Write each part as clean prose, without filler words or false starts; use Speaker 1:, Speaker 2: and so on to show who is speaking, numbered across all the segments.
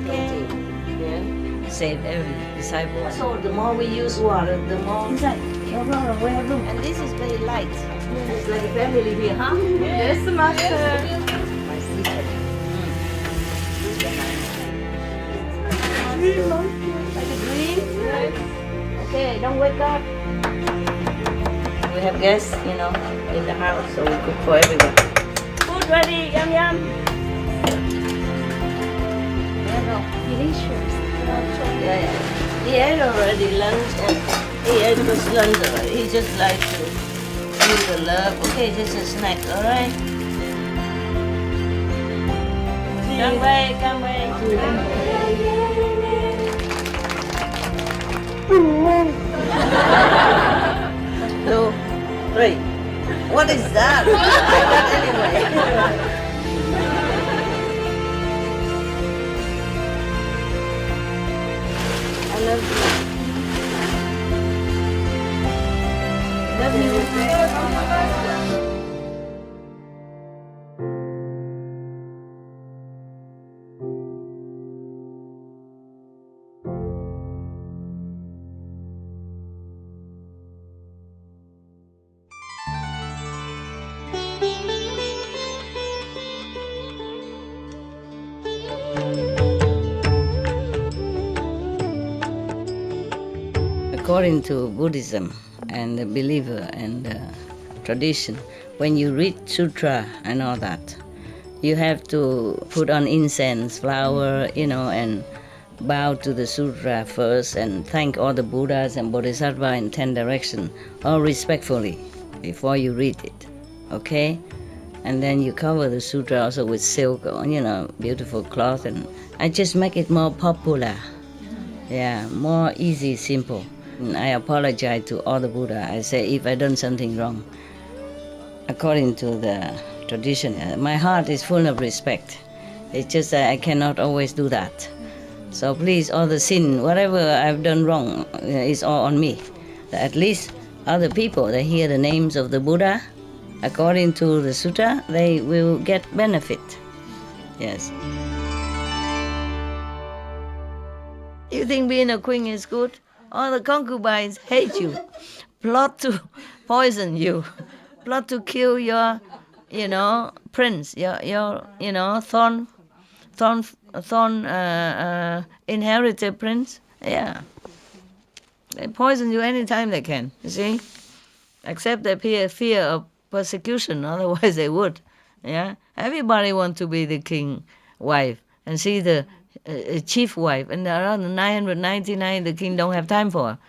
Speaker 1: plenty. Yeah. Save every disciple. So the more we use water, the more. And this is very light. It's like a family here, huh?
Speaker 2: Yes, Master.
Speaker 1: My secret. Like a dream. Okay, don't wake up. We have guests, in the house, so we cook for everyone. Food ready, yum yum.
Speaker 2: Delicious.
Speaker 1: Yeah. He ate already lunch and he ate his lunch already. He just like to feel the love. Okay, this is a snack, alright? Come away, come away. 2, 3. What is that? I got anyway. I love you. Love you. According to Buddhism and the believer and the tradition, when you read sutra and all that, you have to put on incense, flower, and bow to the sutra first and thank all the Buddhas and Bodhisattvas in 10 directions, all respectfully, before you read it, okay? And then you cover the sutra also with silk, beautiful cloth, and I just make it more popular. Yeah, more easy, simple. And I apologize to all the Buddha. I say if I done something wrong, according to the tradition, my heart is full of respect. It's just that I cannot always do that. So please, all the sin, whatever I've done wrong, is all on me. At least other people, they hear the names of the Buddha, according to the sutta, they will get benefit. Yes. You think being a queen is good? All the concubines hate you, plot to poison you, plot to kill your, prince, your thorn inherited prince. Yeah. They poison you anytime they can, you see? Except they fear of persecution, otherwise they would. Yeah. Everybody wants to be the king wife and see the chief wife, and around 999 the king don't have time for.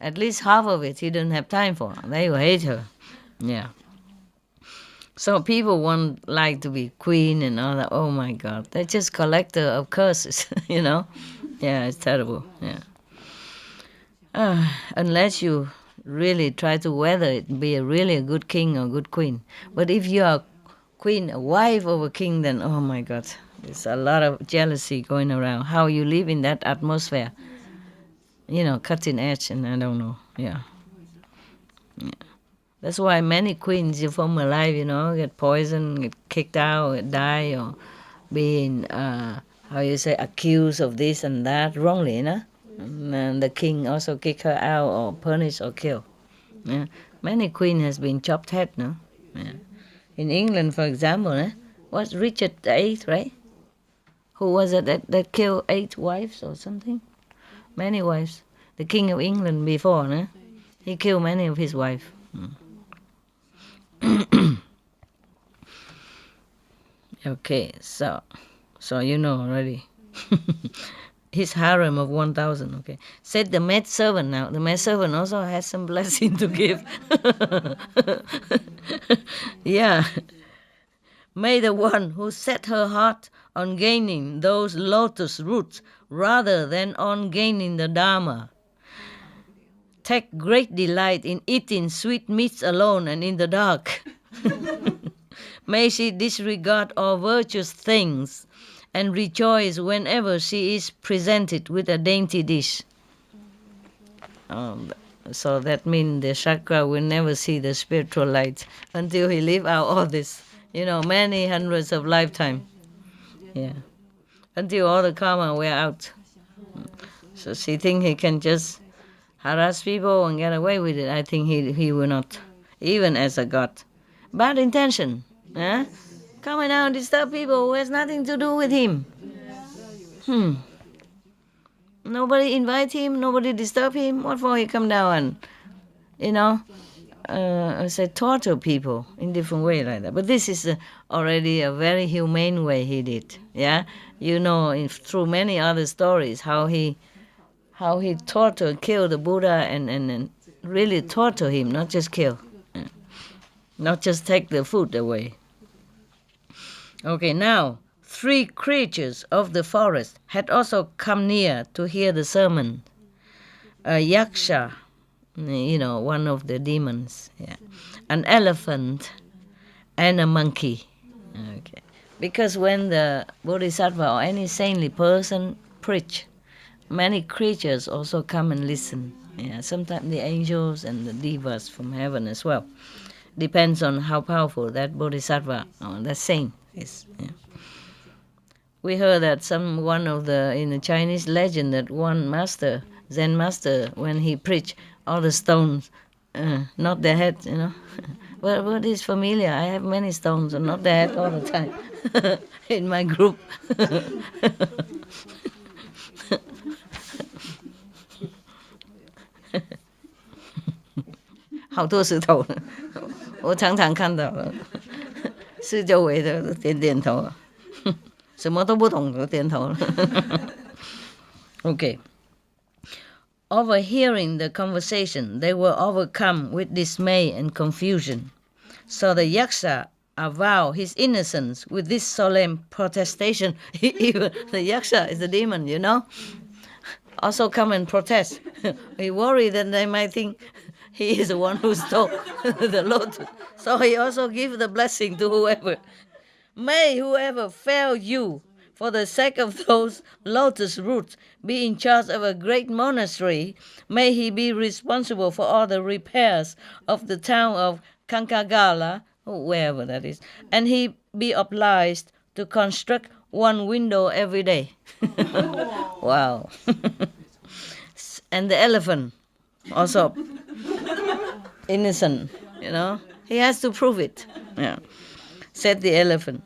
Speaker 1: At least half of it he doesn't have time for. They will hate her. Yeah. So people want like to be queen and all that. Oh my God, they're just collector of curses, Yeah, it's terrible. Yeah. Unless you really try to weather it, be really a good king or good queen. But if you are queen, a wife of a king, then oh my God, there's a lot of jealousy going around. How you live in that atmosphere, cutting edge, and I don't know. Yeah. That's why many queens from her life, get poisoned, get kicked out, die, or being, accused of this and that wrongly, And the king also kick her out or punish or kill. Yeah. Many queen has been chopped head, no? Yeah. In England, for example, was Richard VIII, right? Who was it that killed 8 wives or something? Many wives. The King of England before, he killed many of his wives. Okay, so you know already. His harem of 1,000, okay. Said the maid servant now. The maid servant also has some blessing to give. Yeah. May the one who set her heart on gaining those lotus roots rather than on gaining the Dharma take great delight in eating sweet meats alone and in the dark. May she disregard all virtuous things and rejoice whenever she is presented with a dainty dish. So that means the chakra will never see the spiritual light until he live out all this, many hundreds of lifetime. Yeah. until all the karma wear out. So she think he can just harass people and get away with it. I think he will not, even as a god. Bad intention, eh? Coming out and disturb people who has nothing to do with him. Nobody invite him, nobody disturb him. What for he come down and, say torture people in different way like that. But this is already a very humane way he did. Yeah, through many other stories how he torture, kill the Buddha and really torture him, not just kill, not just take the food away. Okay, now 3 creatures of the forest had also come near to hear the sermon. A yaksha, one of the demons, an elephant, and a monkey. Okay, because when the bodhisattva or any saintly person preach, many creatures also come and listen. Yeah, sometimes the angels and the devas from heaven as well. Depends on how powerful that bodhisattva or that saint is. Yeah. We heard that in the Chinese legend that one master, Zen master, when he preached, all the stones, not the head, Well, what is familiar? I have many stones and not the head all the time in my group. 好多石头，我常常看到了，四周围的都点点头，什么都不懂都点头。Okay. Overhearing the conversation, they were overcome with dismay and confusion. So the yaksha avowed his innocence with this solemn protestation. Even the yaksha is the demon, also come and protest. He worried that they might think he is the one who stole the lotus. So he also gives the blessing to whoever. May whoever fail you for the sake of those lotus roots be in charge of a great monastery. May he be responsible for all the repairs of the town of Kankagala, wherever that is, and he be obliged to construct 1 window every day. Wow. And the elephant, also innocent, he has to prove it. Yeah. Said the elephant,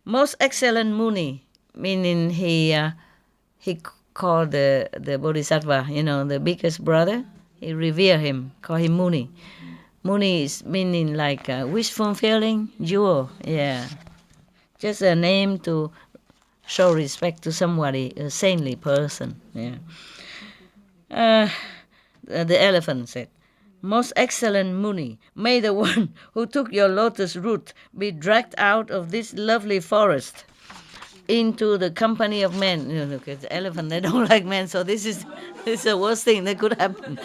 Speaker 1: Most excellent Muni, meaning he called the Bodhisattva, the biggest brother. He revere him, call him Muni. Muni is meaning like wish fulfilling jewel. Yeah, just a name to show respect to somebody, a saintly person. Yeah. The elephant said, Most excellent Muni, may the one who took your lotus root be dragged out of this lovely forest into the company of men. Look at the elephant, they don't like men, so this is the worst thing that could happen.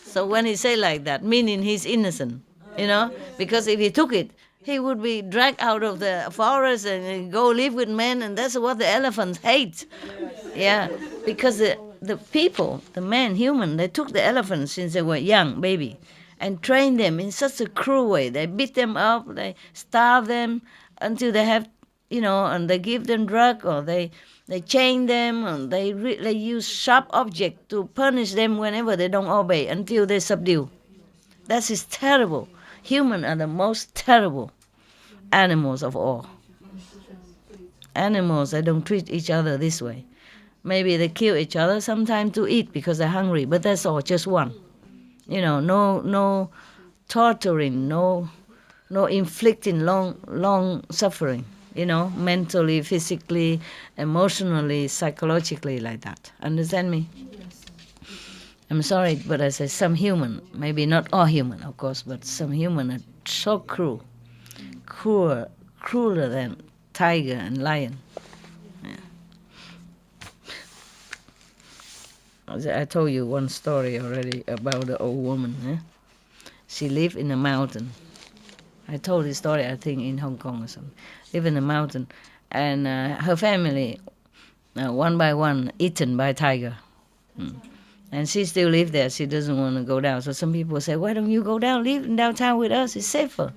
Speaker 1: So when he say like that, meaning he's innocent, because if he took it, he would be dragged out of the forest and go live with men, and that's what the elephants hate. Yeah, because the people, the men, human, they took the elephants since they were young, baby, and trained them in such a cruel way. They beat them up, they starve them until they have, and they give them drug, or they chain them, and they use sharp object to punish them whenever they don't obey until they subdue. That is terrible. Humans are the most terrible animals of all. Animals, they don't treat each other this way. Maybe they kill each other sometimes to eat because they're hungry, but that's all, just one. No torturing, no inflicting long suffering, mentally, physically, emotionally, psychologically, like that. Understand me? I'm sorry, but I say some human, maybe not all human, of course, but some human are so crueler than tiger and lion. I told you one story already about the old woman. She lived in a mountain. I told this story, I think, in Hong Kong or something. Lived in a mountain, and her family, one by one, eaten by tiger. And she still lives there. She doesn't want to go down. So some people say, why don't you go down, live in downtown with us? It's safer.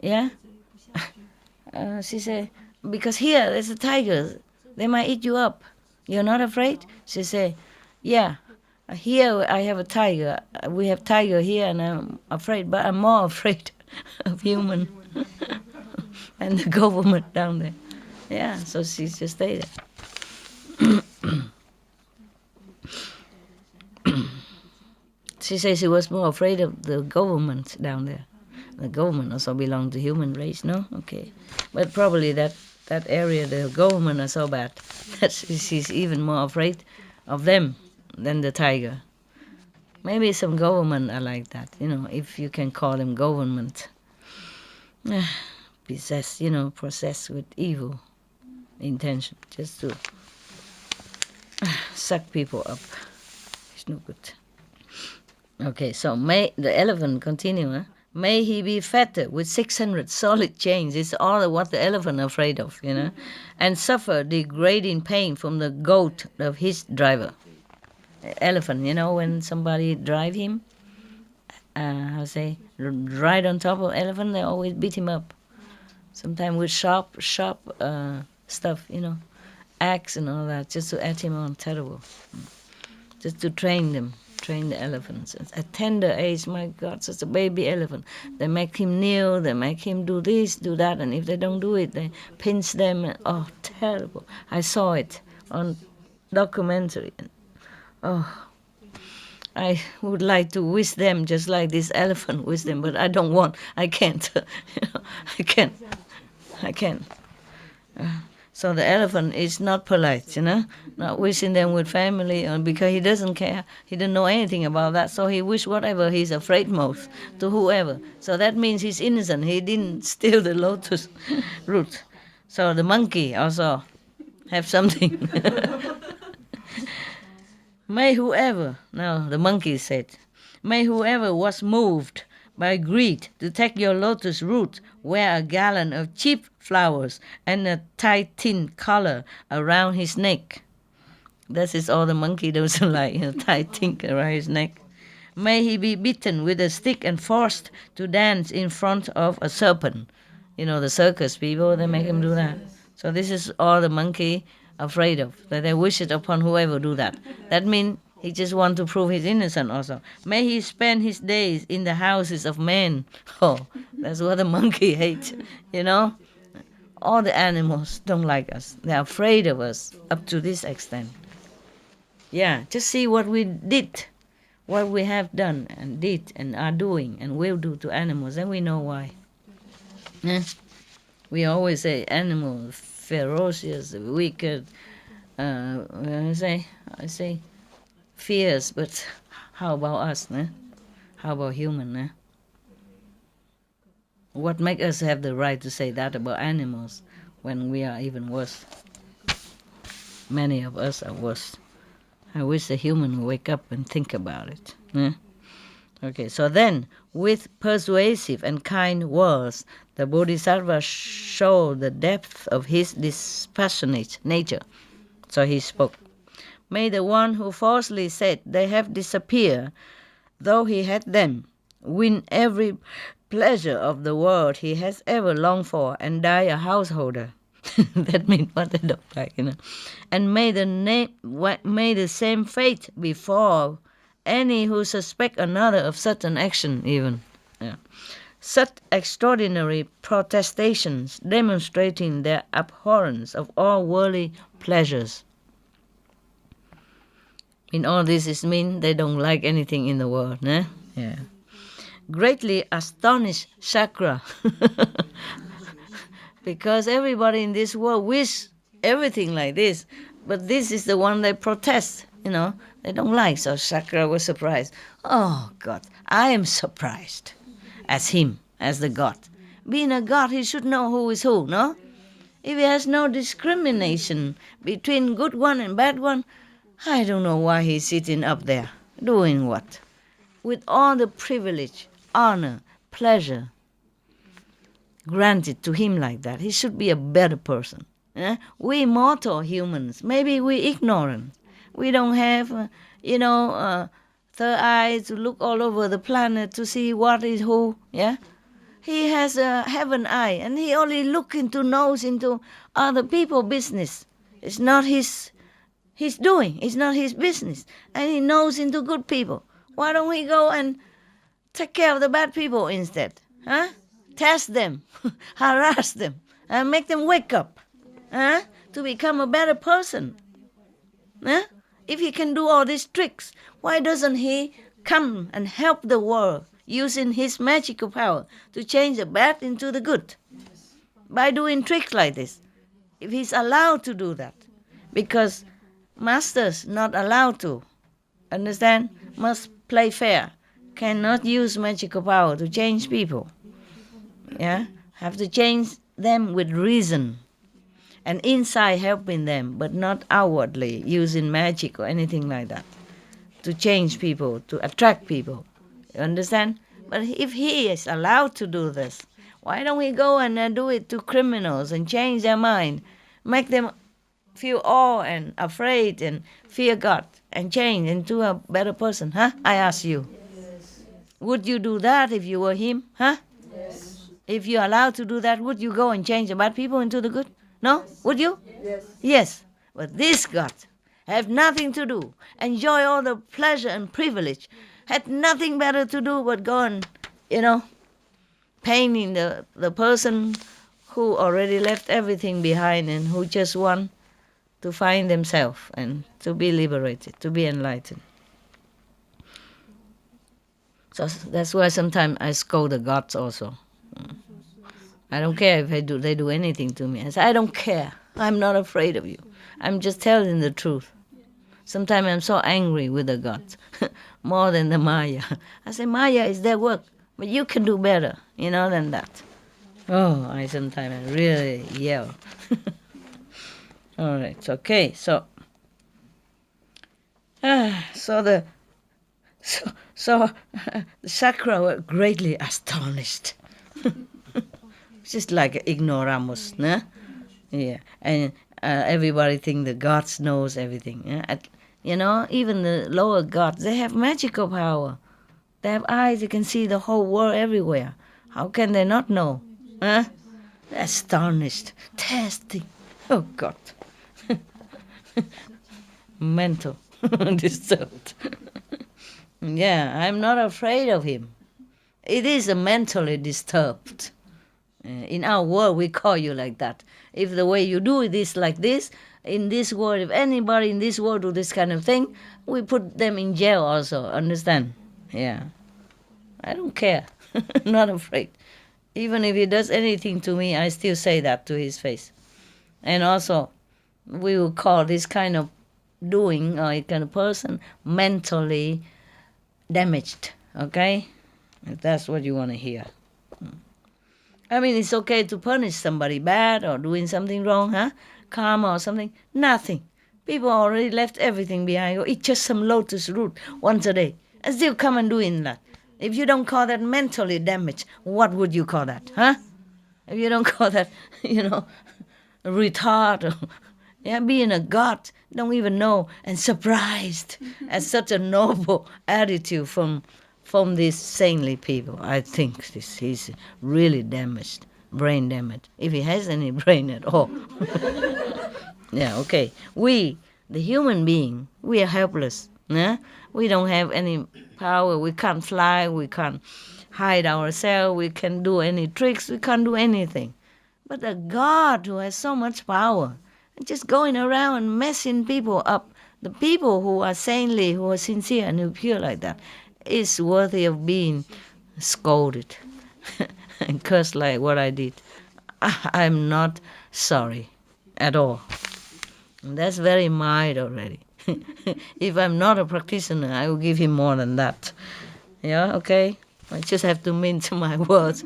Speaker 1: Yeah? She said, because here there's a tiger. They might eat you up. You're not afraid? She say, yeah, here I have a tiger. We have tiger here and I'm afraid, but I'm more afraid of human and the government down there. Yeah, so she just stayed there. She says she was more afraid of the government down there. The government also belongs to human race, no? Okay. But probably that area, the government are so bad that she's even more afraid of them than the tiger. Maybe some government are like that, if you can call them government. Possessed, possessed with evil intention, just to suck people up. It's no good. Okay, so may the elephant continue. May he be fettered with 600 solid chains. It's all what the elephant afraid of, and suffer degrading pain from the goat of his driver. Elephant, when somebody drive him, right on top of elephant, they always beat him up. Sometimes with sharp stuff, axe and all that, just to add him on. Terrible. Just to train the elephants. At a tender age, my God, such a baby elephant. They make him kneel, they make him do this, do that, and if they don't do it, they pinch them. And, terrible. I saw it on documentary. I would like to wish them just like this elephant wish them, but I can't. I can't. So the elephant is not polite, not wishing them with family, because he doesn't care. He doesn't know anything about that, so he wish whatever he's afraid most to whoever. So that means he's innocent. He didn't steal the lotus root. So the monkey also have something. May whoever, now the monkey said, may whoever was moved by greed to take your lotus root, wear a gallon of cheap flowers and a tight tin collar around his neck. That is all the monkey doesn't like, a tight thing around his neck. May he be beaten with a stick and forced to dance in front of a serpent. The circus people, they make him do that. So this is all the monkey afraid of, that they wish it upon whoever do that. That means he just want to prove he's innocent also. May he spend his days in the houses of men. Oh, that's what the monkey hates, All the animals don't like us. They're afraid of us up to this extent. Yeah, just see what we did, what we have done and did and are doing and will do to animals, and we know why. Yeah? We always say animals, ferocious, wicked, I say fierce, but how about us? How about human? What makes us have the right to say that about animals when we are even worse? Many of us are worse. I wish the human would wake up and think about it. Okay, so then, with persuasive and kind words, the Bodhisattva showed the depth of his dispassionate nature. So he spoke. May the one who falsely said they have disappeared, though he had them, win every pleasure of the world he has ever longed for and die a householder. That means what they don't like, And may the same fate befall any who suspect another of such an action even. Yeah. Such extraordinary protestations demonstrating their abhorrence of all worldly pleasures. In all this, it means they don't like anything in the world. Yeah. Greatly astonished Shakra. Because everybody in this world wish everything like this. But this is the one they protest, They don't like. So Shakra was surprised. Oh, God, I am surprised. As him, as the God. Being a God, he should know who is who, no? If he has no discrimination between good one and bad one, I don't know why he's sitting up there. Doing what? With all the privilege, honor, pleasure granted to him like that. He should be a better person. We mortal humans, maybe we ignorant. We don't have, third eye to look all over the planet to see what is who, yeah? he has a heaven eye, and he only knows into other people's business. It's not his doing. It's not his business. And he knows into good people. Why don't we go and take care of the bad people instead? Huh? Test them, harass them, and make them wake up, huh? To become a better person. Huh? If he can do all these tricks, why doesn't he come and help the world using his magical power to change the bad into the good? By doing tricks like this. If he's allowed to do that. Because masters not allowed to. Understand? Must play fair. Cannot use magical power to change people. Yeah? Have to change them with reason. And inside helping them, but not outwardly using magic or anything like that. To change people, to attract people. You understand? But if he is allowed to do this, why don't we go and do it to criminals and change their mind? Make them feel awe and afraid and fear God and change into a better person, huh? I ask you. Yes. Would you do that if you were him, huh? Yes. If you're allowed to do that, would you go and change the bad people into the good? No? Yes. Would you? Yes. Yes. But this God have nothing to do. Enjoy all the pleasure and privilege. Had nothing better to do but go and, painting the person who already left everything behind and who just want to find themselves and to be liberated, to be enlightened. So that's why sometimes I scold the gods also. I don't care if they do anything to me. I say, I don't care. I'm not afraid of you. I'm just telling the truth. Sometimes I'm so angry with the gods, more than the Maya. I say, Maya is their work, but you can do better, than that. Oh, I sometimes really yell. All right, okay. So the Sakra were greatly astonished, just like ignoramus, nah? Yeah, and everybody think the gods knows everything. Yeah? Even the lower gods, they have magical power. They have eyes; they can see the whole world everywhere. How can they not know? Huh? Astonished, testing. Oh God. Mental, disturbed. Yeah, I'm not afraid of him. It is a mentally disturbed. In our world, we call you like that. If the way you do it is like this, in this world, if anybody in this world do this kind of thing, we put them in jail also, understand? Yeah. I don't care. Not afraid. Even if he does anything to me, I still say that to his face. And also, we will call this kind of doing or a kind of person mentally damaged, okay? If that's what you want to hear. I mean, it's okay to punish somebody bad or doing something wrong, huh? Karma or something. Nothing. People already left everything behind. Eat just some lotus root once a day and still come and doing that. If you don't call that mentally damaged, what would you call that, huh? If you don't call that, retard or being a god, don't even know, and surprised at such a noble attitude from these saintly people. I think he's really damaged, brain damaged, if he has any brain at all. Yeah, okay. We, the human being, we are helpless. Yeah? We don't have any power. We can't fly. We can't hide ourselves. We can't do any tricks. We can't do anything. But a God who has so much power, just going around and messing people up, the people who are saintly, who are sincere and who are pure like that, is worthy of being scolded and cursed like what I did. I'm not sorry at all. And that's very mild already. If I'm not a practitioner, I will give him more than that. Yeah, okay? I just have to mince my words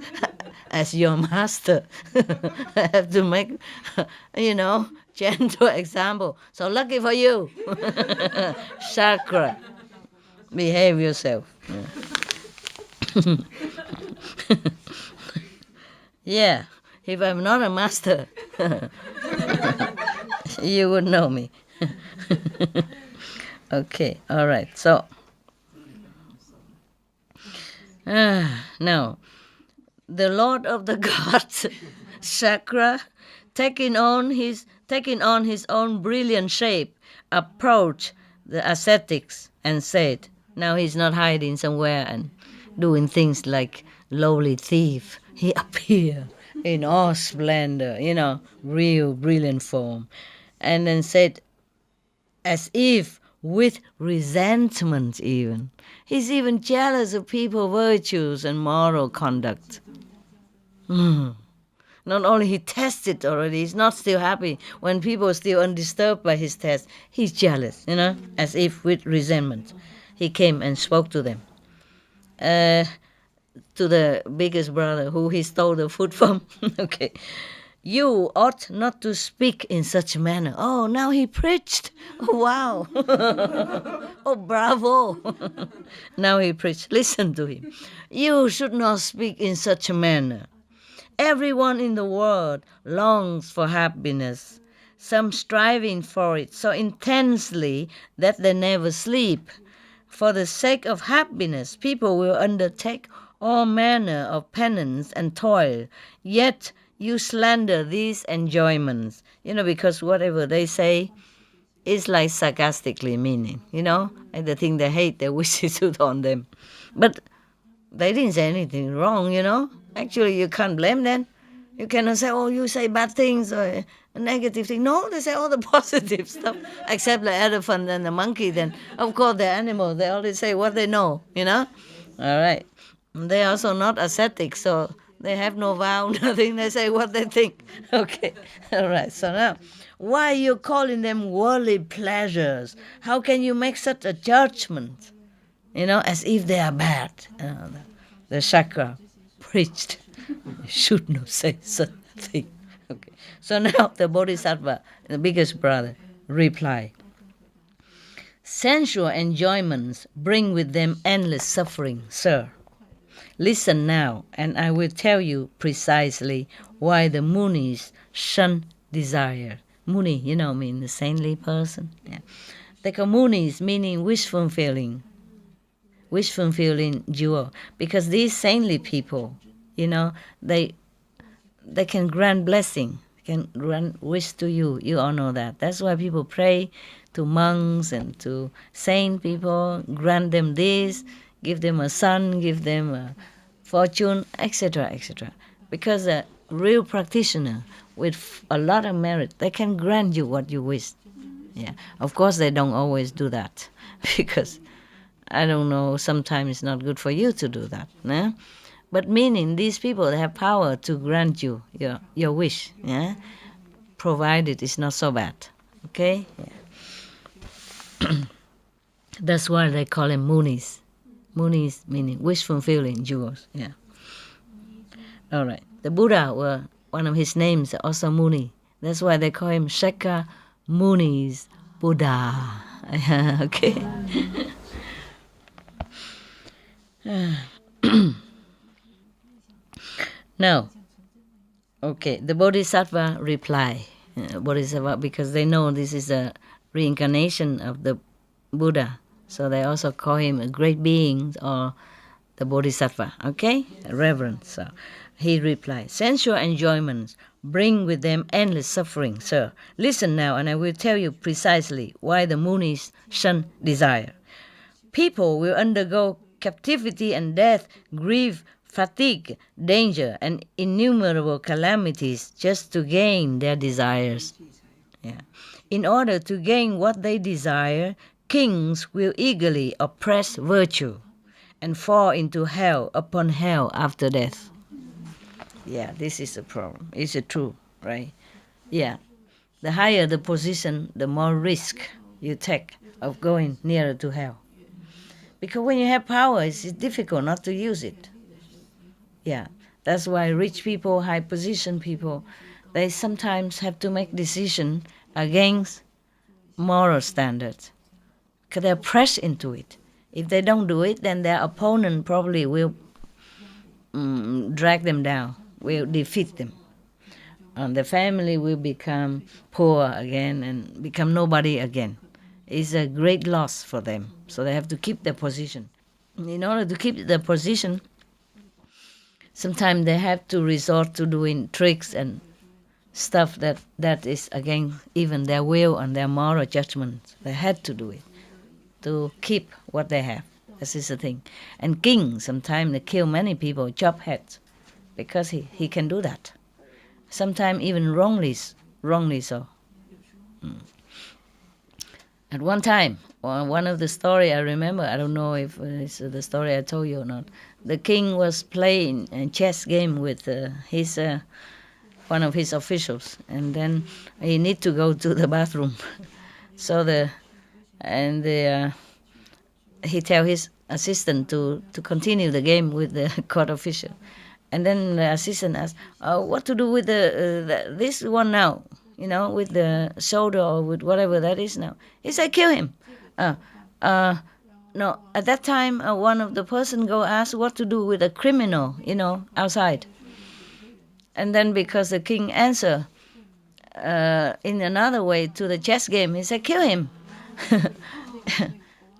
Speaker 1: as your master. I have to make, gentle example. So lucky for you. Chakra. Behave yourself. Yeah. Yeah, if I'm not a master, you would know me. Okay, all right. So, now, the Lord of the gods, Chakra, taking on his own brilliant shape, approached the ascetics and said, now he's not hiding somewhere and doing things like lowly thief. He appeared in all splendor, real brilliant form, and then said, as if with resentment even. He's even jealous of people's virtues and moral conduct. Not only he tested already, he's not still happy. When people are still undisturbed by his test, he's jealous, as if with resentment. He came and spoke to them. To the biggest brother who he stole the food from. Okay. You ought not to speak in such a manner. Oh, now he preached. Oh, wow. Oh, bravo. Now he preached. Listen to him. You should not speak in such a manner. Everyone in the world longs for happiness, some striving for it so intensely that they never sleep. For the sake of happiness, people will undertake all manner of penance and toil, yet you slander these enjoyments, because whatever they say is like sarcastically meaning, and the thing they hate, they wish it out on them. But they didn't say anything wrong, Actually, you can't blame them. You cannot say, oh, you say bad things or a negative thing. No, they say all the positive stuff, except the elephant and the monkey. Then, of course, they're animals. They only say what they know, All right. They're also not ascetic, so they have no vow, nothing. They say what they think. Okay. All right. So now, why are you calling them worldly pleasures? How can you make such a judgment? As if they are bad. The chakra preached. You should not say such a thing. Okay. So now the Bodhisattva, the biggest brother, replied, sensual enjoyments bring with them endless suffering, sir. Listen now, and I will tell you precisely why the munis shun desire. Muni, mean the saintly person. Yeah. They call munis meaning wish-fulfilling jewel. Because these saintly people, they can grant blessing, can grant wish to you. You all know that. That's why people pray to monks and to saint people, grant them this, give them a son, give them a fortune, etc., etc. Because a real practitioner with a lot of merit, they can grant you what you wish. Yeah, of course they don't always do that because I don't know. Sometimes it's not good for you to do that. Nah? But meaning these people they have power to grant you your wish. Yeah, provided it's not so bad. Okay. Yeah. That's why they call them munis. Munis meaning wish-fulfilling jewels. Yeah. All right. The Buddha, one of his names, also Muni. That's why they call him Shaka Muni's Buddha. Okay. Now, okay, the Bodhisattva reply. Bodhisattva, because they know this is a reincarnation of the Buddha. So they also call him a great being or the Bodhisattva, okay? Reverence. So he replied, sensual enjoyments bring with them endless suffering, sir. Listen now, and I will tell you precisely why the munis shun desire. People will undergo captivity and death, grief, fatigue, danger, and innumerable calamities just to gain their desires. Yeah. In order to gain what they desire, kings will eagerly oppress virtue and fall into hell upon hell after death. Yeah, this is a problem. It's true, right? Yeah. The higher the position, the more risk you take of going nearer to hell. Because when you have power, it's difficult not to use it. Yeah. That's why rich people, high position people, they sometimes have to make decisions against moral standards. Because they're pressed into it. If they don't do it, then their opponent probably will drag them down, will defeat them. And the family will become poor again and become nobody again. It's a great loss for them. So they have to keep their position. In order to keep their position, sometimes they have to resort to doing tricks and stuff that is against even their will and their moral judgment. They had to do it to keep what they have. This is the thing. And king, sometimes they kill many people, chop heads, because he can do that. Sometimes even wrongly so. At one time, one of the story I remember, I don't know if it's the story I told you or not, the king was playing a chess game with his one of his officials, and then he need to go to the bathroom. So he tell his assistant to continue the game with the court official. And then the assistant asked, what to do with this one now? With the shoulder or with whatever that is now. He said, kill him. No, at that time, one of the person go ask what to do with a criminal, outside. And then because the king answer in another way to the chess game, he said, kill him.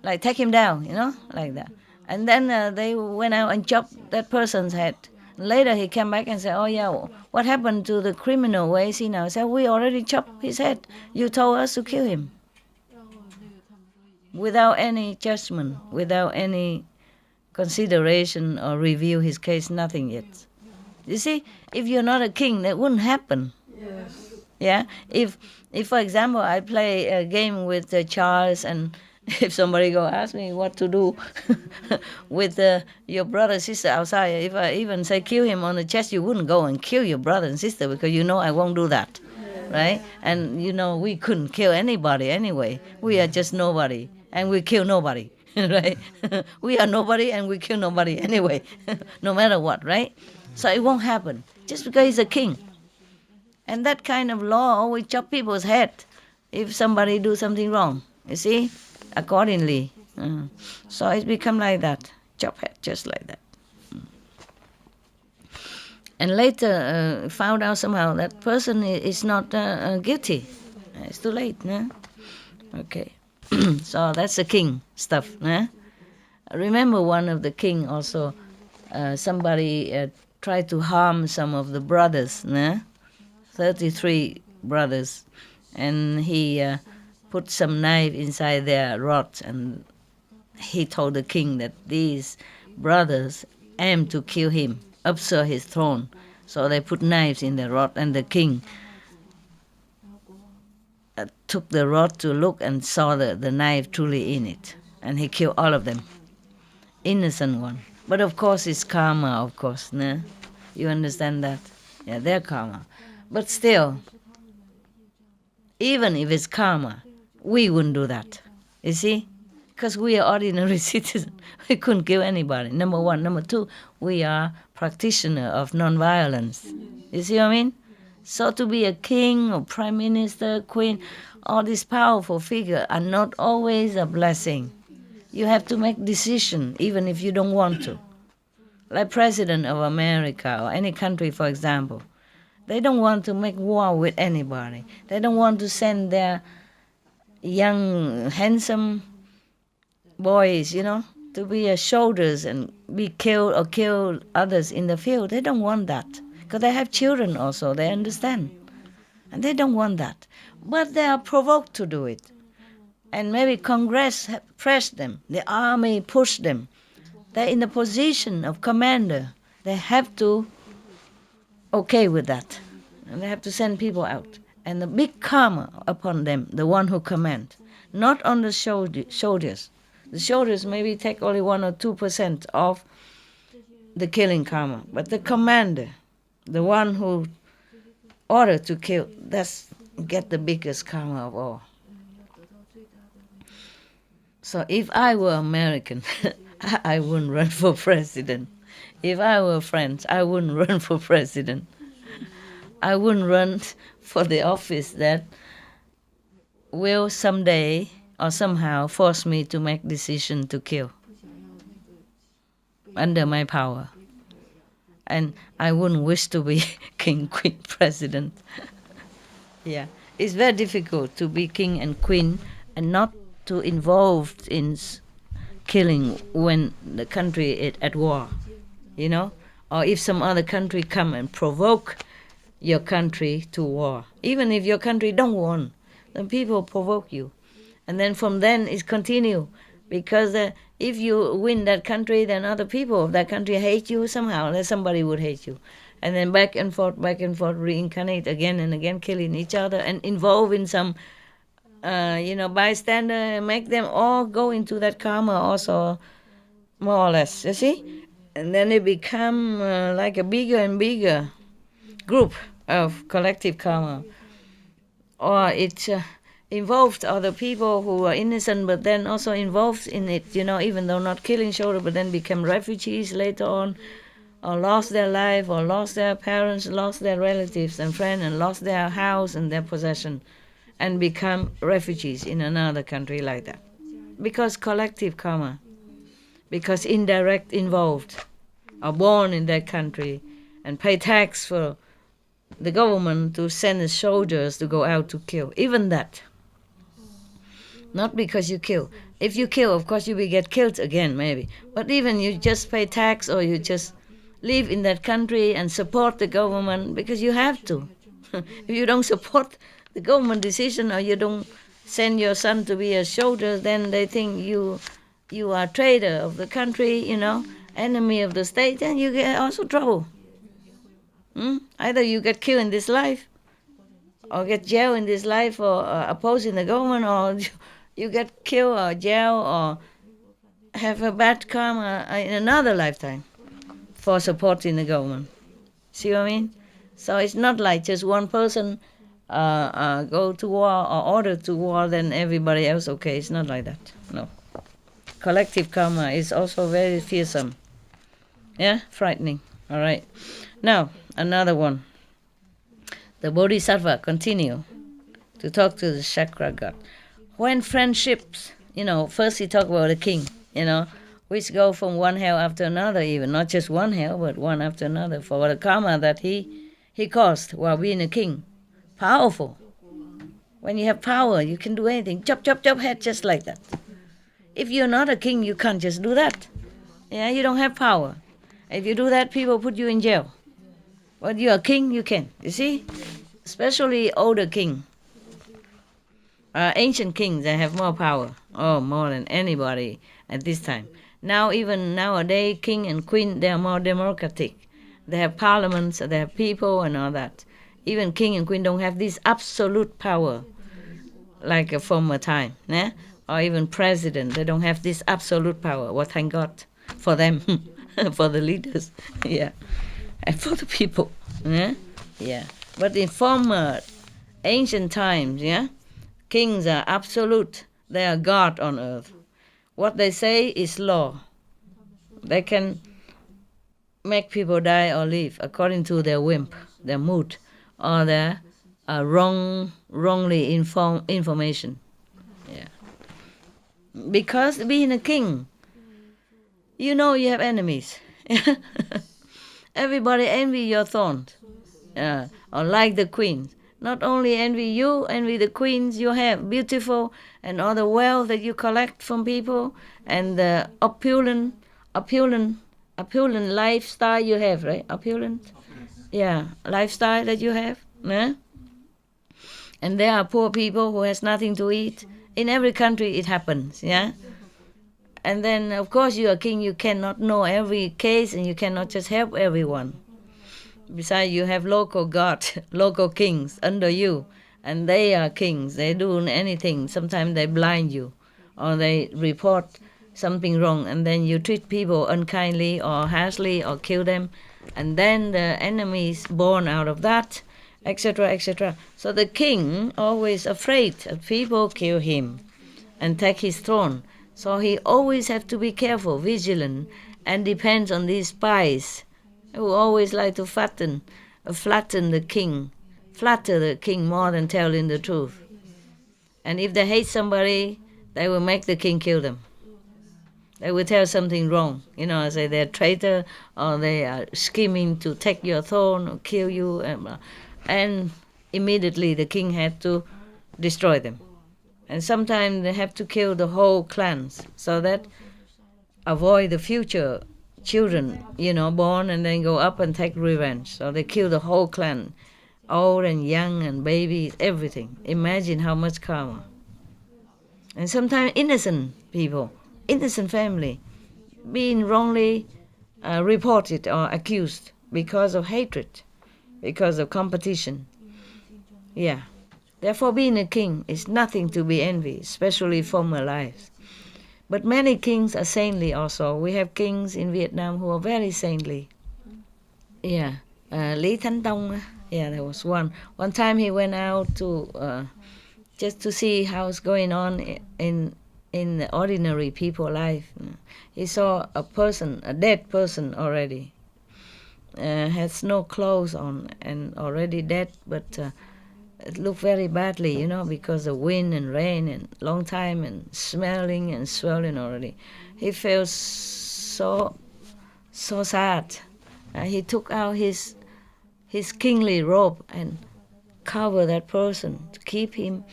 Speaker 1: Like take him down, like that. And then they went out and chopped that person's head. Later he came back and said, oh yeah, what happened to the criminal? Where is he now? He said, we already chopped his head. You told us to kill him. Without any judgment, without any consideration or review his case, nothing yet. You see, if you're not a king, that wouldn't happen.
Speaker 2: Yes.
Speaker 1: Yeah? If for example, I play a game with Charles, and if somebody go ask me what to do with your brother sister outside, if I even say kill him on the chest, you wouldn't go and kill your brother and sister because I won't do that, right? And we couldn't kill anybody anyway. We are just nobody, and we kill nobody, right? We are nobody, and we kill nobody anyway, no matter what, right? So it won't happen just because he's a king. And that kind of law always chop people's head if somebody do something wrong. You see, accordingly. So it's become like that, chop head, just like that. And later found out somehow that person is not guilty. It's too late, no? Okay. So that's the king stuff, no? I remember one of the king also, somebody tried to harm some of the brothers, no? 33 brothers, and he put some knife inside their rods, and he told the king that these brothers aimed to kill him, usurp his throne. So they put knives in the rod, and the king took the rod to look and saw the knife truly in it, and he killed all of them, innocent one. But of course it's karma, of course, no? You understand that? Yeah, they're karma. But still, even if it's karma, we wouldn't do that, you see? Because we are ordinary citizens. We couldn't kill anybody, number one. Number two, we are practitioner of nonviolence. You see what I mean? So to be a king or prime minister, queen, all these powerful figures are not always a blessing. You have to make decision even if you don't want to. Like President of America or any country, for example. They don't want to make war with anybody. They don't want to send their young, handsome boys, to be soldiers and be killed or kill others in the field. They don't want that. Because they have children also, they understand. And they don't want that. But they are provoked to do it. And maybe Congress press them, the army push them. They're in the position of commander. They have to okay with that. And they have to send people out. And the big karma upon them, the one who command. Not on the soldiers. The soldiers maybe take only 1 or 2% of the killing karma. But the commander, the one who ordered to kill, that's get the biggest karma of all. So if I were American, I wouldn't run for president. If I were French, I wouldn't run for president. I wouldn't run for the office that will someday or somehow force me to make decision to kill under my power. And I wouldn't wish to be king, queen, president. Yeah, it's very difficult to be king and queen and not to involved in killing when the country is at war, or if some other country come and provoke your country to war. Even if your country don't want, then people provoke you. And then from then it continue. Because if you win that country, then other people of that country hate you somehow. Then somebody would hate you. And then back and forth, reincarnate again and again, killing each other and involve in some, bystander, make them all go into that karma also, more or less, you see? And then it become like a bigger and bigger group of collective karma. Or it involved other people who are innocent but then also involved in it, even though not killing each other, but then become refugees later on, or lost their life, or lost their parents, lost their relatives and friends, and lost their house and their possession, and become refugees in another country like that. Because collective karma, because indirect involved, are born in that country and pay tax for the government to send the soldiers to go out to kill. Even that. Not because you kill. If you kill, of course you will get killed again, maybe. But even you just pay tax, or you just live in that country and support the government because you have to. If you don't support the government decision, or you don't send your son to be a soldier, then they think you are traitor of the country, enemy of the state, and you get also trouble. Either you get killed in this life, or get jailed in this life for opposing the government, or you get killed or jailed or have a bad karma in another lifetime for supporting the government. See what I mean? So it's not like just one person go to war or order to war, then everybody else okay. It's not like that. No. Collective karma is also very fearsome. Yeah, frightening. All right. Now, another one. The Bodhisattva continue to talk to the chakra god. When friendships, first he talk about the king, which go from one hell after another even, not just one hell, but one after another, for the karma that he caused while being a king. Powerful. When you have power, you can do anything. Chop, chop, chop head, just like that. If you're not a king, you can't just do that. Yeah, you don't have power. If you do that, people put you in jail. But you're a king, you can. You see? Especially older king. Ancient kings, they have more power. Oh, more than anybody at this time. Now, even nowadays, king and queen, they are more democratic. They have parliaments, they have people and all that. Even king and queen don't have this absolute power like a former time. Yeah? Or even president, they don't have this absolute power. Well, thank God for them, for the leaders, yeah, and for the people. Yeah. But in former ancient times, kings are absolute. They are God on earth. What they say is law. They can make people die or live according to their whim, their mood, or their wrongly information. Yeah. Because being a king, you have enemies. Everybody envy your throne, or like the queens. Not only envy you, envy the queens you have, beautiful, and all the wealth that you collect from people, and the opulent lifestyle you have, right? Opulent? Yeah, lifestyle that you have. And there are poor people who has nothing to eat. In every country it happens, yeah? And then, of course, you are king, you cannot know every case, and you cannot just help everyone. Besides, you have local gods, local kings under you, and they are kings. They do anything. Sometimes they blind you, or they report something wrong, and then you treat people unkindly or harshly or kill them, and then the enemies born out of that, etc., etc. So the king always afraid of people kill him and take his throne. So he always have to be careful, vigilant, and depends on these spies who always like to flatter the king, flatter the king more than telling the truth. And if they hate somebody, they will make the king kill them. They will tell something wrong, say they're traitor, or they are scheming to take your throne or kill you, and immediately the king had to destroy them. And sometimes they have to kill the whole clans, so that avoid the future children, born and then go up and take revenge. So they kill the whole clan, old and young and babies, everything. Imagine how much karma. And sometimes innocent people, innocent family, being wrongly reported or accused because of hatred, because of competition. Yeah. Therefore, being a king is nothing to be envied, especially former lives. But many kings are saintly also. We have kings in Vietnam who are very saintly. Yeah. Lý Thánh Tông, yeah, there was one. One time he went out to just to see how's going on in the ordinary people life. He saw a dead person already. Has no clothes on and already dead, but it looked very badly, because of wind and rain and long time and smelling and swelling already. He felt so sad. He took out his kingly robe and covered that person to keep him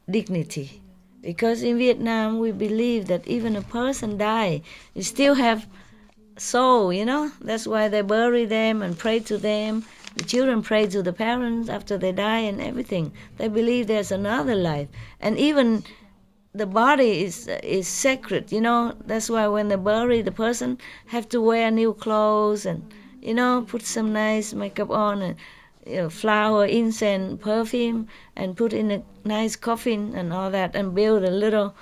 Speaker 1: dignity. Because in Vietnam we believe that even a person die, you still have soul, That's why they bury them and pray to them. The children pray to the parents after they die and everything. They believe there's another life. And even the body is sacred, That's why when they bury the person, have to wear new clothes and, put some nice makeup on and flower, incense, perfume, and put in a nice coffin and all that, and build a little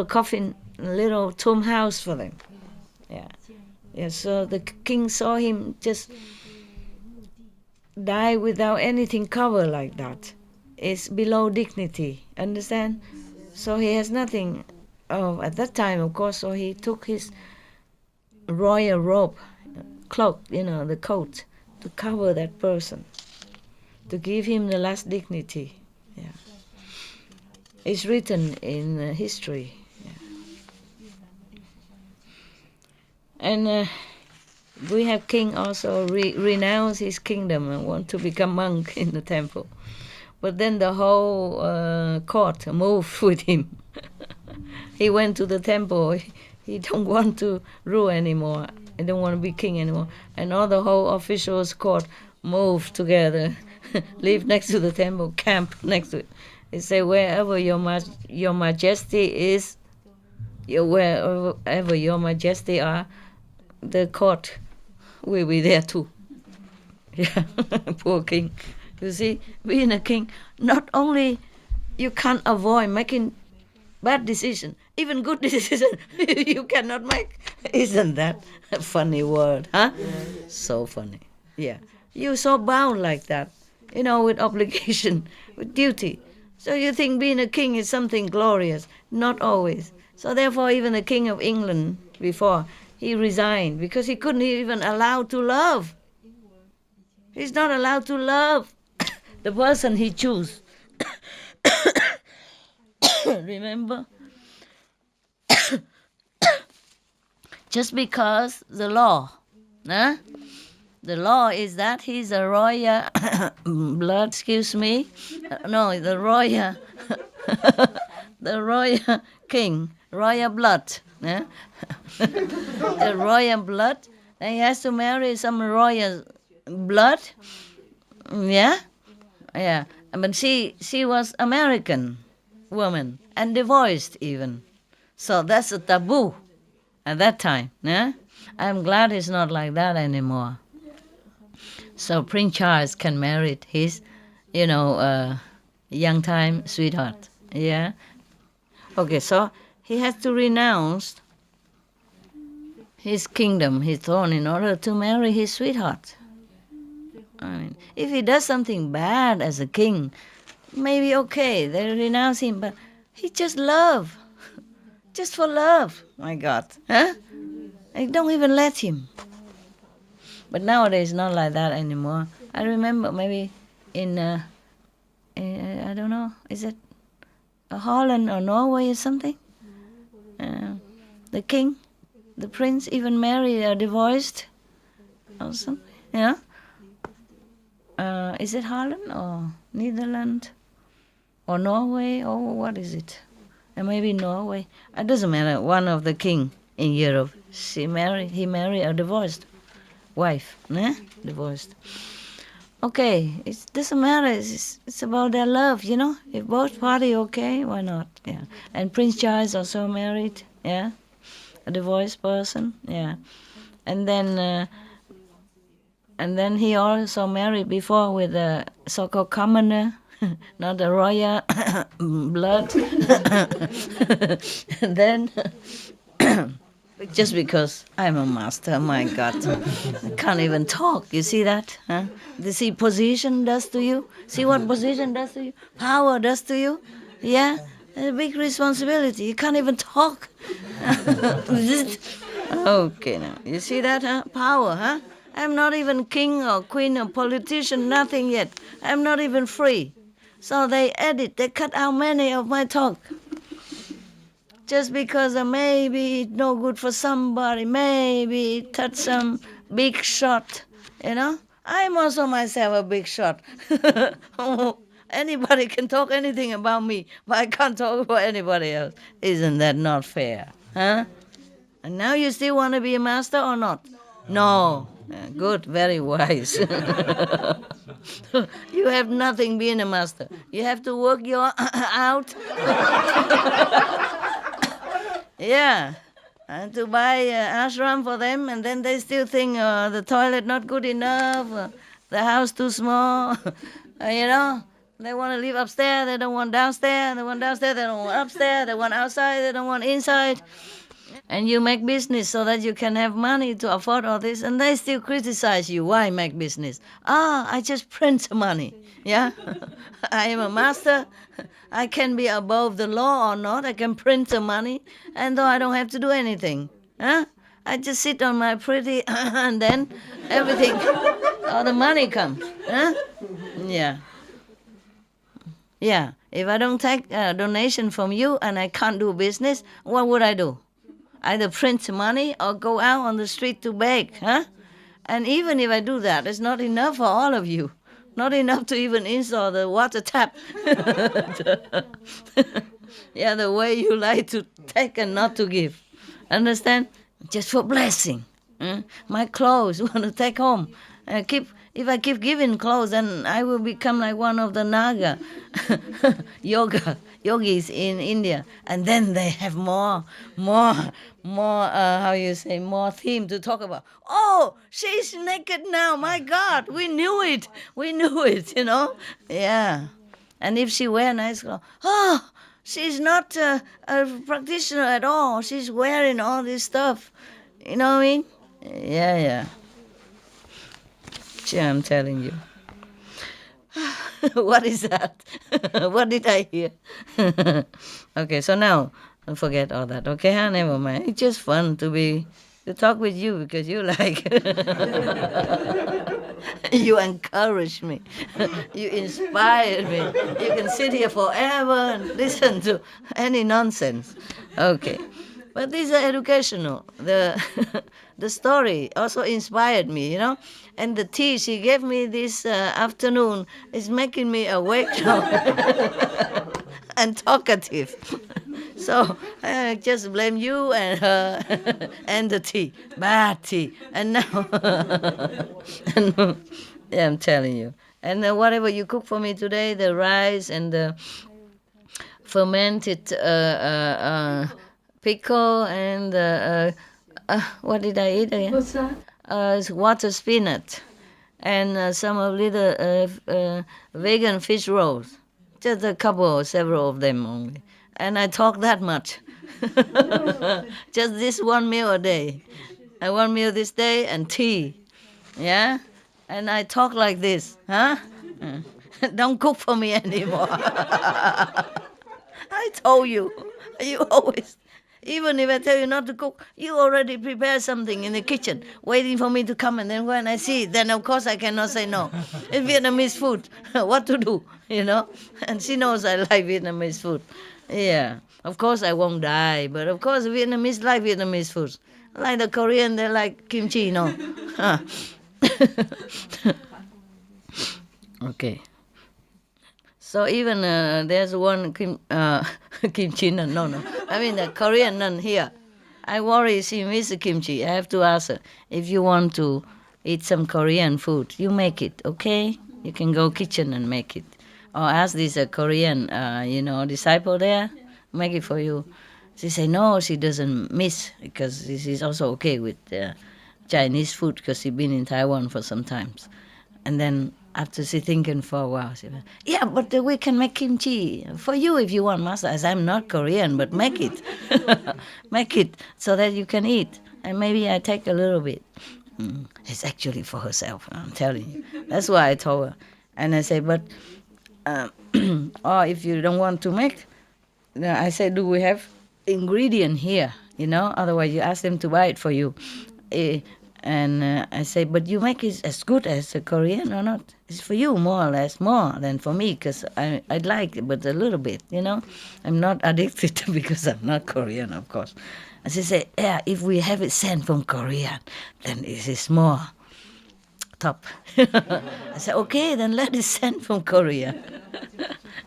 Speaker 1: coffin, a little tomb house for them. Yeah. Yeah, so the king saw him just die without anything covered like that. It's below dignity, understand? So he has nothing at that time, of course, so he took his royal robe, cloak, the coat, to cover that person, to give him the last dignity. Yeah. It's written in history. And we have king also renounce his kingdom and want to become monk in the temple. But then the whole court moved with him. He went to the temple. He don't want to rule anymore. He don't want to be king anymore. And all the whole officials court moved together, live next to the temple, camp next to it. They say, wherever your majesty is, wherever your majesty are, the court will be there too. Yeah, poor king. You see, being a king, not only you can't avoid making bad decision, even good decision you cannot make. Isn't that a funny word, huh? Yeah. So funny. Yeah. You're so bound like that, with obligation, with duty. So you think being a king is something glorious. Not always. So therefore, even the King of England before, he resigned because he couldn't even allow to love. He's not allowed to love the person he chose. Remember? Just because the law, huh? The law is that he's a royal blood, the royal, the royal king, royal blood, yeah? The royal blood, then he has to marry some royal blood, yeah? But she was American woman and divorced even. So that's a taboo at that time, yeah? I'm glad it's not like that anymore. So Prince Charles can marry his, young time sweetheart. Yeah. Okay, so he has to renounce his kingdom, his throne, in order to marry his sweetheart. I mean, if he does something bad as a king, maybe okay, they renounce him, but he just love. Just for love. My God. Huh? I don't even let him. But nowadays, not like that anymore. I remember maybe in I don't know, is it Holland or Norway or something? The king, the prince even married or divorced or something, yeah? Is it Holland or Netherlands or Norway or what is it? Maybe Norway. It doesn't matter, one of the king in Europe. He married a divorced wife, né? Divorced. Okay, it doesn't matter. It's about their love, you know. If both party okay, why not? Yeah. And Prince Charles also married, yeah, a divorced person, yeah. And then he also married before with a so-called commoner, not the royal blood. And then just because I'm a master, my God, I can't even talk. You see that? Huh? You see position does to you? See what position does to you? Power does to you? Yeah? A big responsibility. You can't even talk. Okay, now. You see that, huh? Power, huh? I'm not even king or queen or politician, nothing yet. I'm not even free. So they cut out many of my talk. Just because maybe it's no good for somebody, maybe touch some big shot, you know. I'm also myself a big shot. Anybody can talk anything about me, but I can't talk about anybody else. Isn't that not fair? Huh? And now you still want to be a master or not? No. Good, very wise. You have nothing being a master. You have to work your out. Yeah, and to buy ashram for them, and then they still think the toilet not good enough, the house too small. You know, they want to live upstairs, they don't want downstairs, they want downstairs, they don't want upstairs, they want outside, they don't want inside. And you make business so that you can have money to afford all this, and they still criticize you. Why make business? I just print money. Yeah, I am a master. I can be above the law or not. I can print the money, and though I don't have to do anything. Huh? I just sit on my pretty, and then everything, all the money comes. Huh? Yeah. Yeah. If I don't take a donation from you and I can't do business, what would I do? Either print money or go out on the street to beg, huh? And even if I do that, it's not enough for all of you. Not enough to even install the water tap. Yeah, the way you like to take and not to give. Understand? Just for blessing. My clothes want to take home. If I keep giving clothes, then I will become like one of the Naga yogis in India, and then they have more, how you say, more theme to talk about. Oh, she's naked now. My God, we knew it. You know. Yeah, and if she wear nice clothes, oh, she's not a practitioner at all. She's wearing all this stuff. You know what I mean? Yeah. Yeah, I'm telling you. What is that? What did I hear? Okay, so now forget all that. Okay, never mind. It's just fun to talk with you because you like you encourage me. You inspire me. You can sit here forever and listen to any nonsense. Okay. But these are educational. The story also inspired me, you know. And the tea she gave me this afternoon is making me awake now and talkative. So I just blame you and her and the tea, bad tea. And now, yeah, I'm telling you. And whatever you cook for me today, the rice and the fermented pickle and what did I eat again?
Speaker 2: What's that?
Speaker 1: Water spinach and some of little vegan fish rolls. Just a couple, several of them only. And I talk that much. Just this one meal a day. One meal this day and tea. Yeah? And I talk like this. Huh? Don't cook for me anymore. I told you. You always... Even if I tell you not to cook, you already prepare something in the kitchen, waiting for me to come. And then when I see it, then of course I cannot say no. It's Vietnamese food. What to do, you know? And she knows I like Vietnamese food. Yeah. Of course I won't die, but of course Vietnamese like Vietnamese food. Like the Korean, they like kimchi, no? Okay. So even there's one kimchi nun, no. I mean the Korean nun here. I worry she miss the kimchi. I have to ask her, if you want to eat some Korean food, you make it, okay? You can go kitchen and make it. Or ask this Korean, disciple there, make it for you. She say no, she doesn't miss because she's also okay with Chinese food because she's been in Taiwan for some times. And then after she thinking for a while, she went, yeah, but we can make kimchi for you if you want, Master. I said, I'm not Korean, but make it. Make it so that you can eat. And maybe I take a little bit. It's actually for herself, I'm telling you. That's why I told her. And I say, but, or if you don't want to make, I said, do we have ingredient here? Otherwise you ask them to buy it for you. And I say, but you make it as good as a Korean or not? It's for you more or less, more than for me, because I'd like it, but a little bit, I'm not addicted because I'm not Korean, of course. And she said, yeah, if we have it sent from Korea, then it is more top. I said, okay, then let it send from Korea.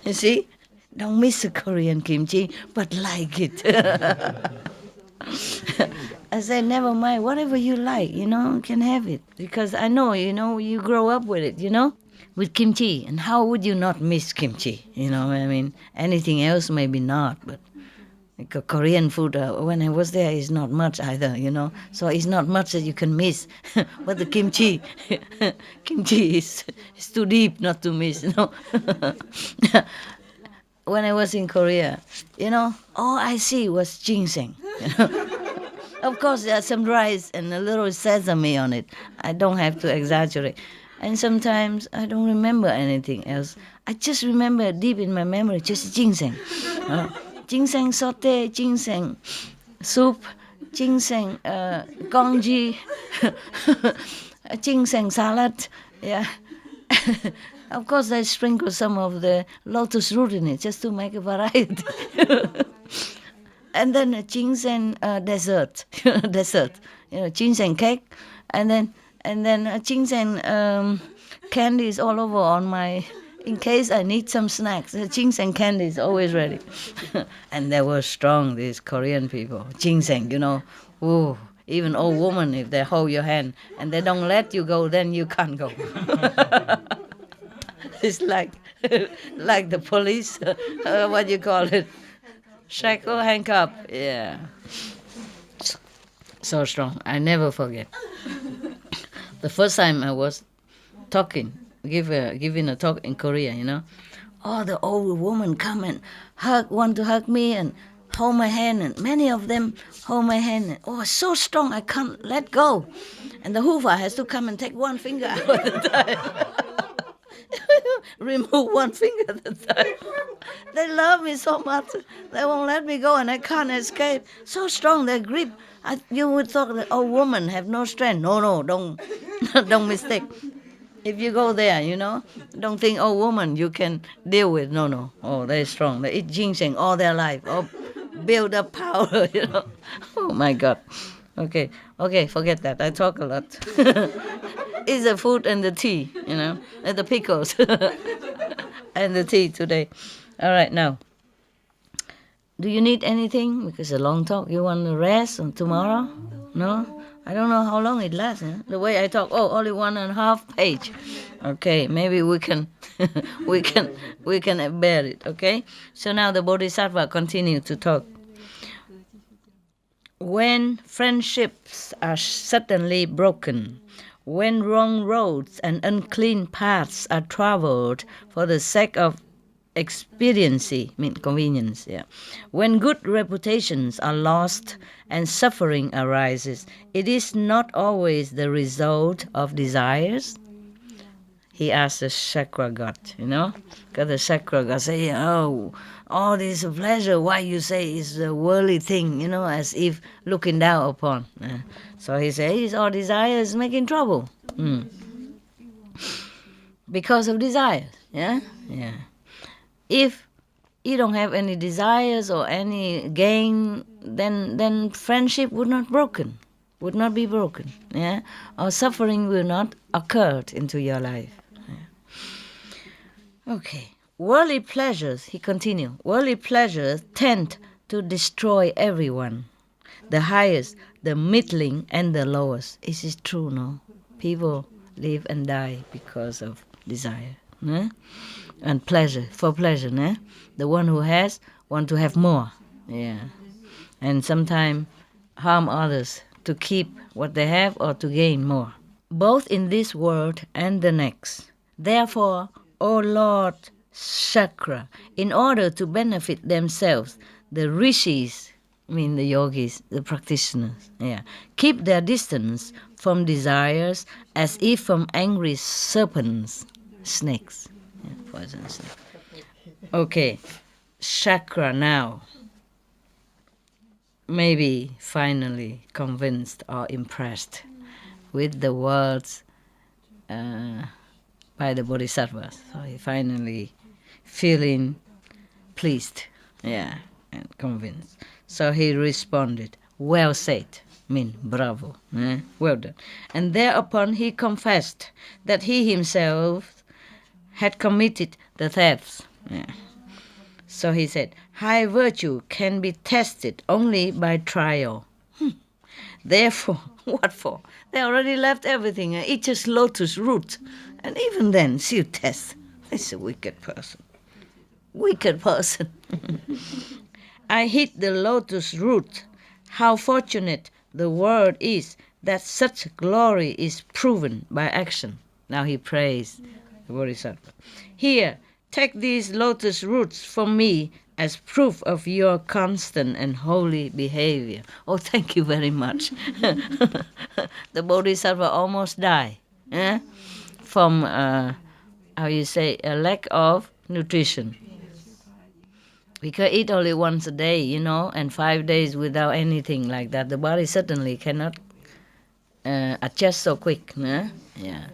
Speaker 1: You see? Don't miss the Korean kimchi, but like it. I said, never mind, whatever you like, you can have it. Because I know, you grow up with it, with kimchi. And how would you not miss kimchi? You know what I mean? Anything else, maybe not. But Korean food, when I was there, is not much either, So it's not much that you can miss. But the kimchi, kimchi is too deep not to miss, When I was in Korea, all I see was ginseng. Of course, there's some rice and a little sesame on it. I don't have to exaggerate. And sometimes I don't remember anything else. I just remember deep in my memory, just ginseng. Ginseng saute, ginseng soup, ginseng congee, ginseng salad. Yeah. Of course, I sprinkle some of the lotus root in it just to make a variety. And then a ginseng dessert, ginseng cake, and then a ginseng candies all over on my. In case I need some snacks, the ginseng candy is always ready. And they were strong, these Korean people. Ginseng, ooh, even old women, if they hold your hand and they don't let you go, then you can't go. It's like the police, what you call it, shackle, handcuff. Yeah, so strong. I never forget. The first time I was giving a talk in Korea, all the old women come and want to hug me and hold my hand, and many of them hold my hand. And, so strong, I can't let go. And the hoofa has to come and take one finger out at a time. Remove one finger at a time. They love me so much. They won't let me go, and I can't escape. So strong, their grip. You would thought that women have no strength. No, don't don't mistake. If you go there, don't think, woman, you can deal with. No. Oh, they're strong. They eat ginseng all their life. Build up power, Oh, my God. Okay, forget that. I talk a lot. It's the food and the tea, and the pickles and the tea today. All right, now. Do you need anything? Because it's a long talk. You want to rest on tomorrow? No? I don't know how long it lasts. The way I talk, only 1.5 page. Okay, maybe we can we can bear it, okay? So now the Bodhisattva continue to talk. When friendships are suddenly broken, when wrong roads and unclean paths are traveled for the sake of convenience, when good reputations are lost and suffering arises, it is not always the result of desires. He asked the chakra god, because the chakra god say, all this pleasure, why you say is a worldly thing, as if looking down upon. So he says, all desires making trouble. Because of desires, yeah. If you don't have any desires or any gain, then friendship would not be broken, yeah, or suffering will not occur into your life. Yeah. Okay, worldly pleasures, he continued, worldly pleasures tend to destroy everyone. the highest, the middling, and the lowest. Is it true, no? People live and die because of desire, no? And pleasure, for pleasure, no? The one who has want to have more, yeah. And sometimes harm others to keep what they have or to gain more, both in this world and the next. Therefore, O Lord Chakra, in order to benefit themselves, the rishis, I mean the yogis, the practitioners, yeah, keep their distance from desires as if from angry serpents, snakes, yeah, poison snake. Okay, Chakra now, maybe finally convinced or impressed with the words by the Bodhisattvas. So he finally feeling pleased, yeah, and convinced. So he responded, well said, mean bravo, well done. And thereupon he confessed that he himself had committed the thefts. Yeah. So he said, high virtue can be tested only by trial. Therefore, what for? They already left everything and eat just lotus root. And even then, still test. It's a wicked person. Wicked person. I hit the lotus root. How fortunate the world is that such glory is proven by action. Now he prays the Bodhisattva. Here, take these lotus roots from me as proof of your constant and holy behavior. Oh, thank you very much. The Bodhisattva almost died from, how you say, a lack of nutrition. We can eat only once a day, and 5 days without anything like that. The body certainly cannot adjust so quick. Yeah.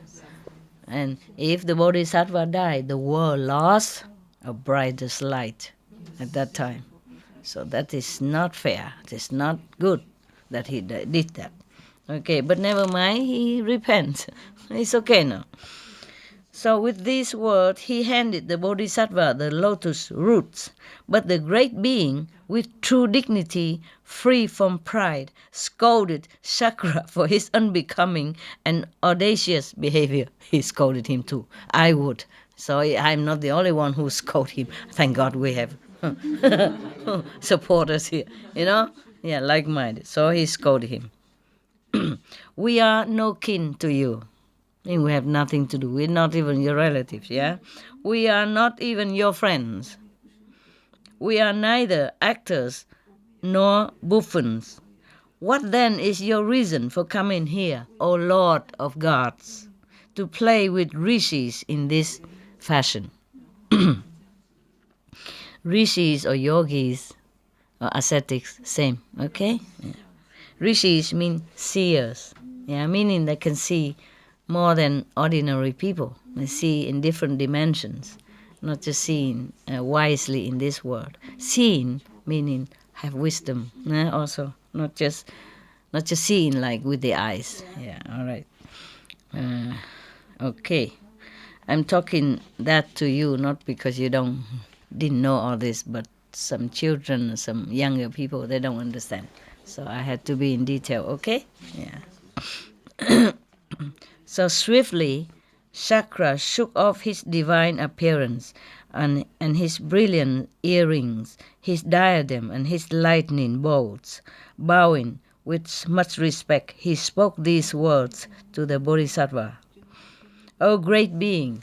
Speaker 1: And if the Bodhisattva died, the world lost a brightest light at that time. So that is not fair. It is not good that he did that. Okay, but never mind, he repents. It's okay now. So with these words, he handed the Bodhisattva the lotus roots. But the great being, with true dignity, free from pride, scolded Chakra for his unbecoming and audacious behavior. He scolded him too. I would. So I'm not the only one who scolded him. Thank God we have supporters here, Yeah, like-minded. So he scolded him. We are no kin to you. And we have nothing to do. We're not even your relatives, yeah? We are not even your friends. We are neither actors nor buffoons. What then is your reason for coming here, O Lord of gods, to play with rishis in this fashion? Rishis or yogis or ascetics, same, okay? Yeah. Rishis mean seers, meaning they can see more than ordinary people. They see in different dimensions, not just seeing wisely in this world. Seeing meaning have wisdom, also not just seeing like with the eyes. Yeah, all right. Okay, I'm talking that to you not because you didn't know all this, but some children, some younger people, they don't understand. So I had to be in detail. Okay? Yeah. So swiftly, Chakra shook off his divine appearance and his brilliant earrings, his diadem and his lightning bolts. Bowing with much respect, he spoke these words to the Bodhisattva. O great being,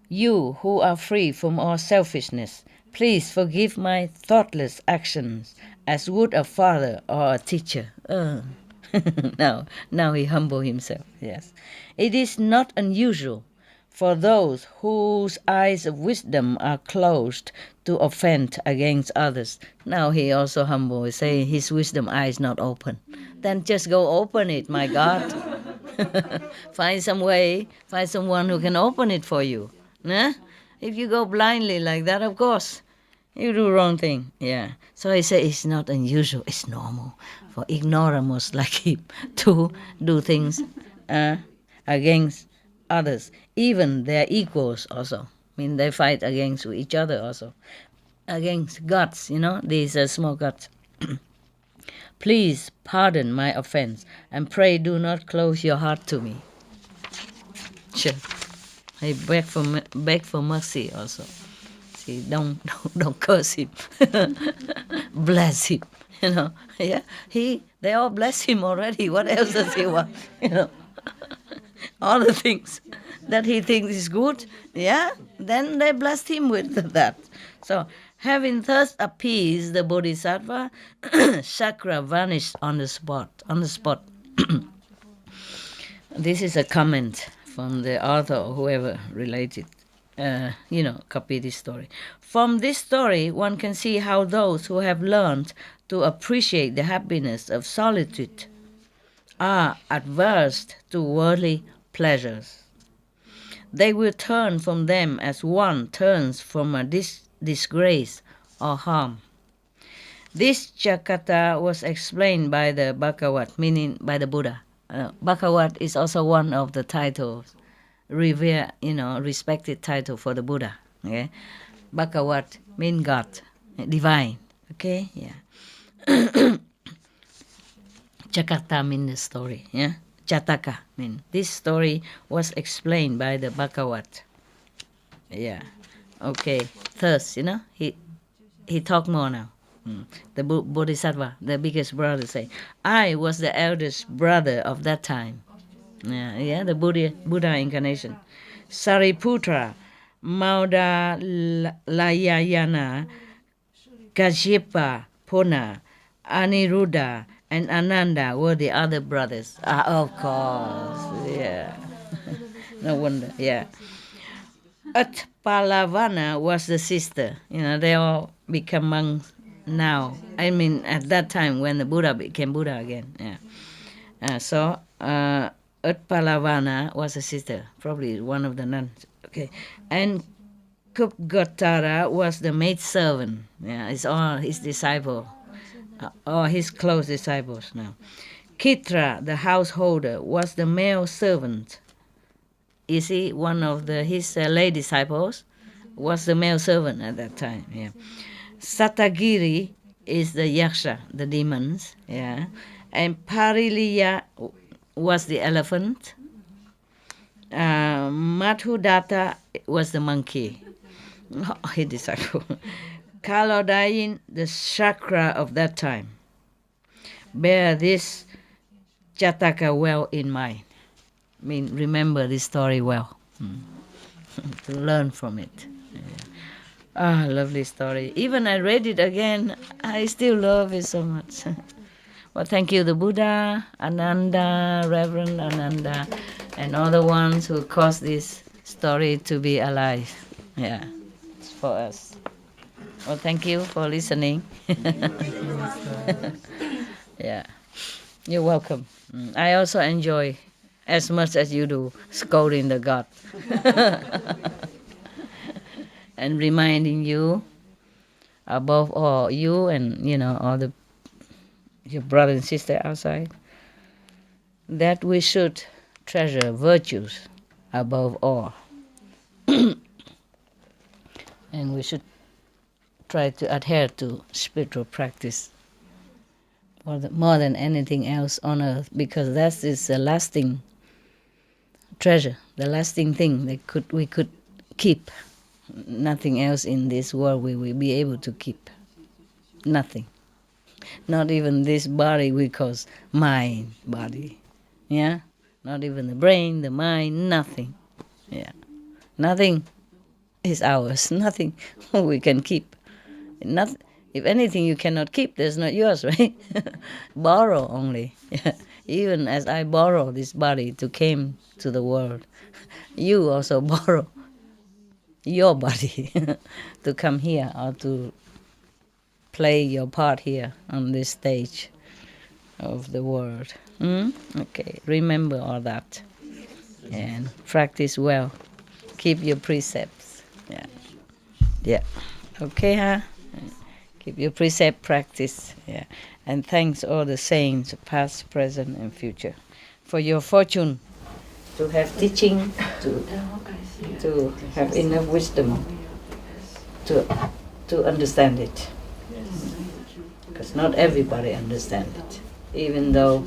Speaker 1: you who are free from all selfishness, please forgive my thoughtless actions as would a father or a teacher. Now he humbled himself, yes. It is not unusual for those whose eyes of wisdom are closed to offend against others. Now he also humble, saying his wisdom eye is not open. Then just go open it, my God. Find some way, find someone who can open it for you. Nah? If you go blindly like that, of course, you do wrong thing. Yeah. So I say it's not unusual, it's normal for ignoramus like him to do things against others, even their equals also. I mean, they fight against each other also. Against gods, these small gods. Please pardon my offense, and pray do not close your heart to me. Sure. He beg for mercy also. See, don't curse him. Bless him. Yeah. They all bless him already. What else does he want? All the things that he thinks is good, yeah, then they blessed him with that. So, having thus appeased the Bodhisattva, chakra vanished on the spot. This is a comment from the author or whoever related, copied this story. From this story, one can see how those who have learned to appreciate the happiness of solitude are adverse to worldly pleasures. They will turn from them as one turns from a disgrace or harm. This Jakarta was explained by the Bhagavat, meaning by the Buddha. Bhagavat is also one of the titles, respected title for the Buddha. Okay? Bhagavat means God, divine. Okay, yeah. Jakarta means the story. Yeah, Jataka means this story was explained by the Bhagavat. Yeah. Okay. Thus, he talk more now. The Bodhisattva, the biggest brother, say, I was the eldest brother of that time. Yeah, the Buddha incarnation. Sariputra, Maudalayana, Kajipa, Pona, Aniruddha, and Ananda were the other brothers. Of course, yeah. No wonder, yeah. Utpalavana was the sister. They all become monks now. I mean, at that time when the Buddha became Buddha again. Yeah. So Utpalavana was a sister, probably one of the nuns. Okay, and Kupgotara was the maid servant. Yeah, it's all his disciple, or his close disciples now. Kitra, the householder, was the male servant. You see, one of his lay disciples was the male servant at that time. Yeah. Satagiri is the yaksha, the demons. Yeah, and Pariliya was the elephant. Madhudatta was the monkey. His disciple. Kalodayin, the chakra of that time. Bear this Jataka well in mind. Remember this story well. To learn from it. Yeah. Lovely story. Even I read it again, I still love it so much. Well, thank you, the Buddha, Ananda, Reverend Ananda, and all the ones who caused this story to be alive. Yeah, it's for us. Well, thank you for listening. Yeah, you're welcome. I also enjoy, as much as you do, scolding the God. And reminding you, above all, you and, all your brother and sister outside, that we should treasure virtues above all. And we should try to adhere to spiritual practice more than anything else on earth, because that is the lasting treasure, the lasting thing that we could keep. Nothing else in this world we will be able to keep. Nothing. Not even this body we call mind body. Yeah? Not even the brain, the mind, nothing. Yeah. Nothing is ours. Nothing we can keep. If anything you cannot keep, that's not yours, right? Borrow only. Yeah. Even as I borrow this body to came to the world, you also borrow your body to come here or to play your part here on this stage of the world. Okay, remember all that and practice well. Keep your precepts. Yeah. Okay, huh? Keep your precept practice. Yeah. And thanks all the saints, past, present, and future, for your fortune to have teaching, to have enough wisdom to understand it. Because because not everybody understands it, even though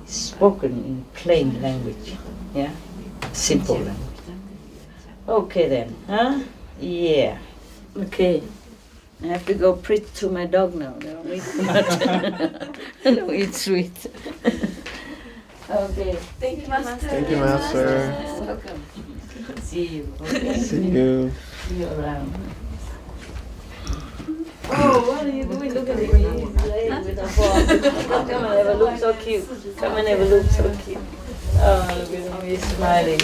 Speaker 1: it's spoken in plain language, yeah, simple language. Okay then, huh? Yeah. Okay. I have to go preach to my dog now. They don't eat too much. They don't eat sweet. Okay.
Speaker 2: Thank you, Master.
Speaker 3: Thank you, Master.
Speaker 1: Welcome. See you. Okay?
Speaker 3: See you.
Speaker 1: See you around. Oh, what are you doing? Look at me. He's playing with a ball. Come and have a look, so cute. Come and have a look, so cute. Oh, look at him. He's smiling.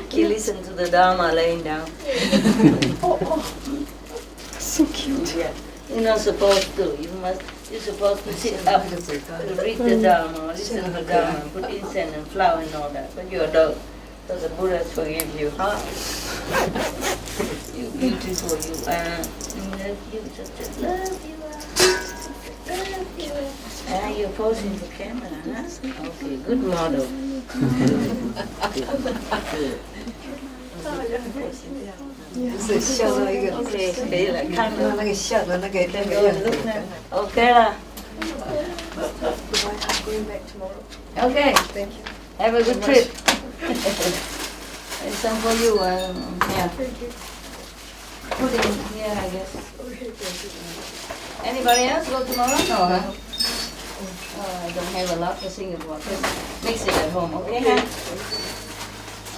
Speaker 1: He listened to the Dharma laying down.
Speaker 2: So cute.
Speaker 1: Yeah. You're not supposed to. You're supposed to sit up to read the Dharma, listen to the Dharma, put incense and flower and all that. But you're a dog, so the Buddha forgive you, huh? You beautiful, you are. Love you, just love you. Love you. You're posing for camera, huh? Okay, good model. Good.
Speaker 2: 是笑到一个，
Speaker 1: Okay, 可以了，看了。
Speaker 2: 那个笑的那个样子。
Speaker 1: Okay 了。
Speaker 2: Going back tomorrow.
Speaker 1: Okay.
Speaker 2: Thank you.
Speaker 1: Have a good trip. And some for you. Yeah. Put in here, I guess. Anybody else go tomorrow? No, huh? Oh, I don't have a lot to sing about. Just mix it at home, okay, huh?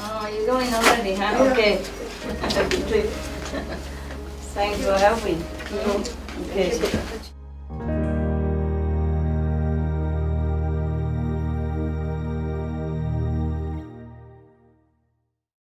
Speaker 1: Oh, you're going already, huh? Okay. Have a good trip. Thanks for helping. Okay.